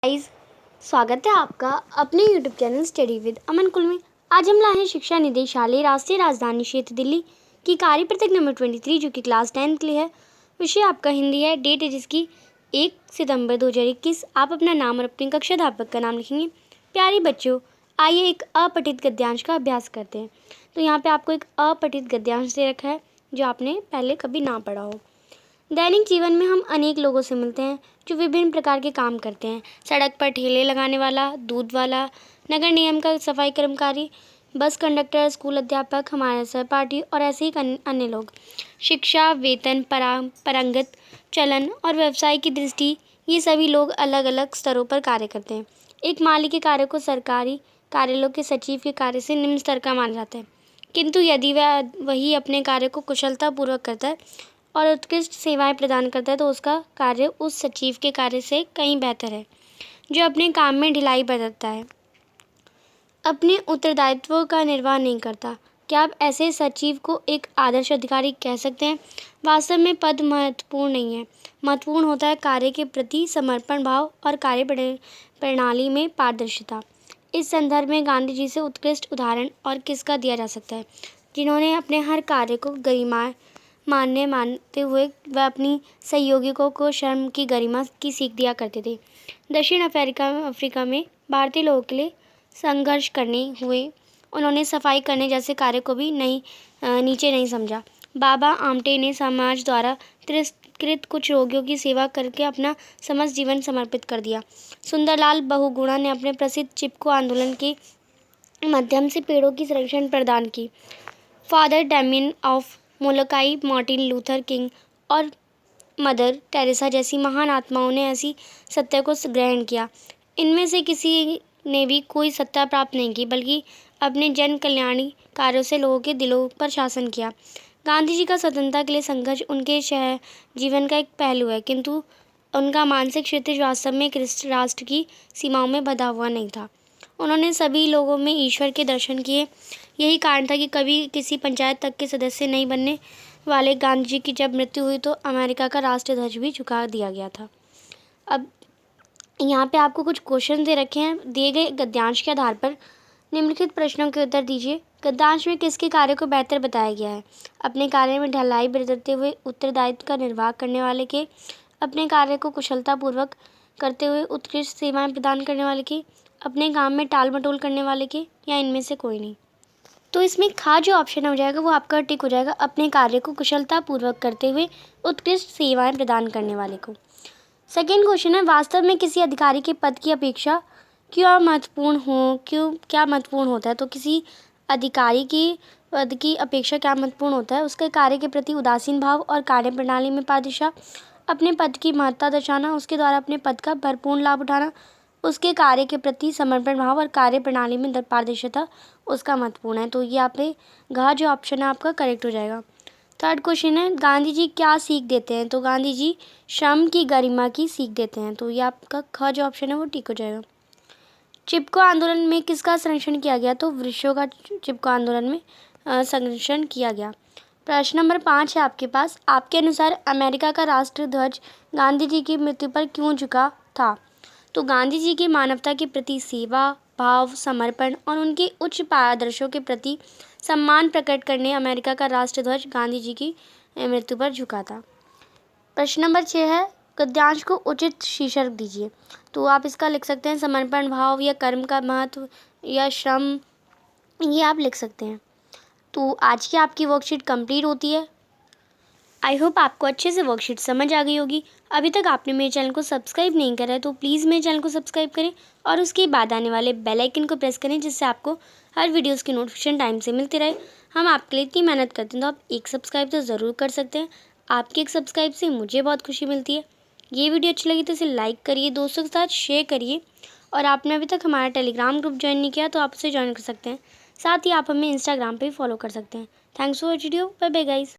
Guys, स्वागत है आपका अपने यूट्यूब चैनल स्टडी विद अमन कुल में। आज हम लाए हैं शिक्षा निदेशालय राष्ट्रीय राजधानी क्षेत्र दिल्ली की कार्य पत्रक नंबर 23 जो कि क्लास 10 के लिए है। विषय आपका हिंदी है। डेट है जिसकी 1 सितंबर 2021। आप अपना नाम और अपनी कक्षा अध्यापक का नाम लिखेंगे। प्यारे बच्चों, आइए एक अपठित गद्यांश का अभ्यास करते हैं। तो यहाँ पे आपको एक अपठित गद्यांश दे रखा है जो आपने पहले कभी ना पढ़ा हो। दैनिक जीवन में हम अनेक लोगों से मिलते हैं जो विभिन्न प्रकार के काम करते हैं। सड़क पर ठेले लगाने वाला, दूध वाला, नगर निगम का सफाई कर्मचारी, बस कंडक्टर, स्कूल अध्यापक, हमारे सहपाठी और ऐसे ही अन्य लोग। शिक्षा, वेतन, पारंगत, चलन और व्यवसाय की दृष्टि, ये सभी लोग अलग अलग स्तरों पर कार्य करते हैं। एक माली के कार्य को सरकारी कार्यालयों के सचिव के कार्य से निम्न स्तर का माना जाता है, किंतु यदि वही अपने कार्य को कुशलतापूर्वक करता है और उत्कृष्ट सेवाएं प्रदान करता है तो उसका कार्य उस सचिव के कार्य से कहीं बेहतर है जो अपने काम में ढिलाई बरतता है, अपने उत्तरदायित्वों का निर्वाह नहीं करता। क्या आप ऐसे सचिव को एक आदर्श अधिकारी कह सकते हैं? वास्तव में पद महत्वपूर्ण नहीं है। महत्वपूर्ण होता है कार्य के प्रति समर्पण भाव और कार्य प्रणाली में पारदर्शिता। इस संदर्भ में गांधी जी से उत्कृष्ट उदाहरण और किसका दिया जा सकता है, जिन्होंने अपने हर कार्य को गरिमा मानते हुए वह अपनी सहयोगियों को श्रम की गरिमा की सीख दिया करते थे। दक्षिण अफ्रीका में भारतीय लोगों के लिए संघर्ष करने हुए उन्होंने सफाई करने जैसे कार्य को भी नीचे नहीं समझा। बाबा आमटे ने समाज द्वारा तिरस्कृत कुछ रोगियों की सेवा करके अपना समस्त जीवन समर्पित कर दिया। सुंदरलाल बहुगुणा ने अपने प्रसिद्ध चिपको आंदोलन के माध्यम से पेड़ों की संरक्षण प्रदान की। Father Damien of Molokai, Martin Luther King और मदर टेरेसा जैसी महान आत्माओं ने ऐसी सत्य को ग्रहण किया। इनमें से किसी ने भी कोई सत्ता प्राप्त नहीं की, बल्कि अपने जन कल्याणी कार्यों से लोगों के दिलों पर शासन किया। गांधी जी का स्वतंत्रता के लिए संघर्ष उनके जीवन का एक पहलू है, किंतु उनका मानसिक क्षितिज वास्तव में राष्ट्र की सीमाओं में बंधा हुआ नहीं था। उन्होंने सभी लोगों में ईश्वर के दर्शन किए। यही कारण था कि कभी किसी पंचायत तक के सदस्य नहीं बनने वाले गांधी जी की जब मृत्यु हुई तो अमेरिका का राष्ट्रीय ध्वज भी झुका दिया गया था। अब यहाँ पे आपको कुछ क्वेश्चन दे रखे हैं। दिए गए गद्यांश के आधार पर निम्नलिखित प्रश्नों के उत्तर दीजिए। गद्यांश में किसके कार्य को बेहतर बताया गया है? अपने कार्य में ढलाई बरतते हुए उत्तरदायित्व का निर्वाह करने वाले के, अपने कार्य को कुशलतापूर्वक करते हुए उत्कृष्ट सेवाएं प्रदान करने वाले के, अपने काम में टाल मटोल करने वाले के, या इनमें से कोई नहीं? तो इसमें खा जो ऑप्शन हो जाएगा वो आपका टिक हो जाएगा, अपने कार्य को कुशलतापूर्वक करते हुए उत्कृष्ट सेवाएं प्रदान करने वाले को। सेकेंड क्वेश्चन है, वास्तव में किसी अधिकारी के पद की अपेक्षा क्या महत्वपूर्ण होता है? तो किसी अधिकारी की पद की अपेक्षा क्या महत्वपूर्ण होता है? उसके कार्य के प्रति उदासीन भाव और कार्य प्रणाली में पारदर्शिता, अपने पद की महत्ता दर्शाना, उसके द्वारा अपने पद का भरपूर लाभ उठाना, उसके कार्य के प्रति समर्पण भाव और कार्य प्रणाली में पारदर्शिता उसका महत्वपूर्ण है। तो ये आपने घ जो ऑप्शन है आपका करेक्ट हो जाएगा। थर्ड क्वेश्चन है, गांधी जी क्या सीख देते हैं? तो गांधी जी श्रम की गरिमा की सीख देते हैं। तो ये आपका ख जो ऑप्शन है वो ठीक हो जाएगा। चिपको आंदोलन में किसका संरक्षण किया गया? तो वृक्षों का चिपको आंदोलन में संरक्षण किया गया। प्रश्न नंबर 5 है आपके पास, आपके अनुसार अमेरिका का राष्ट्रीय ध्वज गांधी जी की मृत्यु पर क्यों झुका था? तो गांधी जी की मानवता के प्रति सेवा भाव, समर्पण और उनके उच्च आदर्शों के प्रति सम्मान प्रकट करने अमेरिका का राष्ट्रीय ध्वज गांधी जी की मृत्यु पर झुका था। प्रश्न नंबर 6 है, गद्यांश को उचित शीर्षक दीजिए। तो आप इसका लिख सकते हैं समर्पण भाव, या कर्म का महत्व, या श्रम, ये आप लिख सकते हैं। तो आज की आपकी वर्कशीट कंप्लीट होती है। आई होप आपको अच्छे से वर्कशीट समझ आ गई होगी। अभी तक आपने मेरे चैनल को सब्सक्राइब नहीं करा है तो प्लीज़ मेरे चैनल को सब्सक्राइब करें और उसके बाद आने वाले बेल आइकन को प्रेस करें, जिससे आपको हर वीडियोस की नोटिफिकेशन टाइम से मिलती रहे। हम आपके लिए इतनी मेहनत करते हैं तो आप एक सब्सक्राइब तो ज़रूर कर सकते हैं। आपके एक सब्सक्राइब से मुझे बहुत खुशी मिलती है। ये वीडियो अच्छी लगी तो इसे लाइक करिए, दोस्तों के साथ शेयर करिए, और आपने अभी तक हमारा टेलीग्राम ग्रुप ज्वाइन नहीं किया तो आप उसे ज्वाइन कर सकते हैं। साथ ही आप हमें इंस्टाग्राम पर भी फॉलो कर सकते हैं। Thanks for video. Bye bye guys.